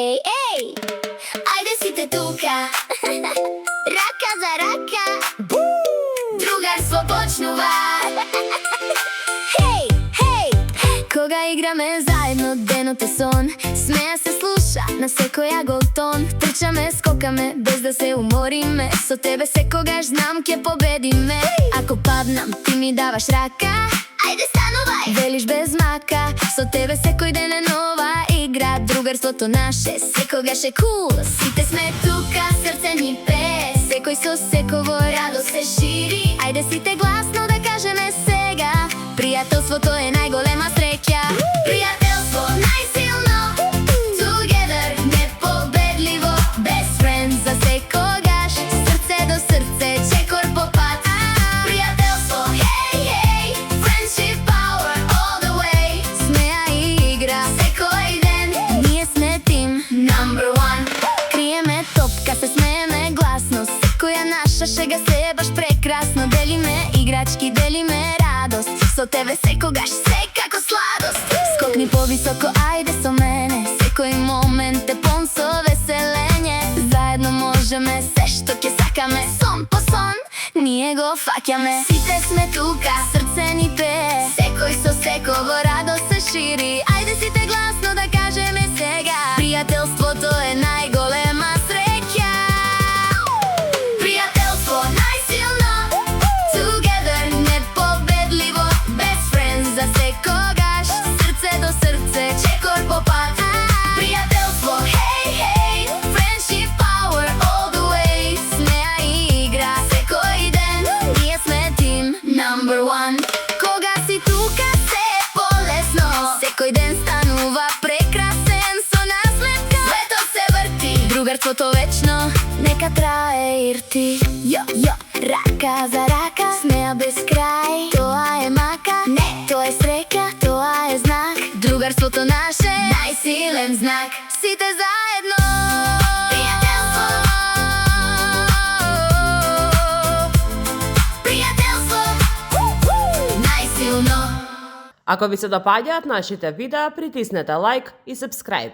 Ей, ей, ајде сите тука. Рака за рака, другарство почнува. Хеј, хеј, кога играме заедно, денот е сон. Смеја се слуша на секоја гол тон. Трчаме, скокаме, без да се умориме. Со тебе секогаш знам ке победиме. Ако паднам, ти ми даваш рака. Ајде станувај, велиш без мака. Со тебе секој ден е нова игра. Другарството наше секогаш е кул. Сите сме тука, срце ни пее. Секој со секово радост се шири. Ајде сите гласно да кажеме сега. Пријателството е најголема среќа. Пријателство најсилно, together непобедливо. Best friends за секогаш, срце до срце, чекор по пат. Пријателство, хеј, хеј, friendship power all the way. Смеја и игра секој ден, ние сме тим number one. Криеме топка, се смееме гласно. Секоја наша шега се е баш прекрасно. Делиме играчки, делиме радост. Со тебе секогаш секако сладост. Скокни повисоко, ајде со мене. Секој момент е пон со веселење. Заедно можеме се што ќе сакаме. Сон по сон, ние го фаќаме. Сите сме тука, срце ни пее. Секој со секово радост се шири. Ајде сите гласно да кажеме сега. Пријателството е најголема среќа. Пријателство најсилно, together непобедливо. Best friends за секогаш, срце до срце, чекор по пат. Пријателство, хеј, хеј, friendship power all the way. Смеја и игра секој ден, ние сме тим number one. Кога си тука се е полесно, секој ден станува прекрасен. Со нас летка светот се врти. Другарството вечно, нека трае ирти. Јо, јо, рака за рака, смеја без крај. Тоа е мака, не, тоа е среќа, тоа е знак. Другарството наше, најсилен знак. Сите заедно. Пријателство, пријателство, најсилно. Ако ви се допаѓаат нашите видеа, притиснете лайк и subscribe.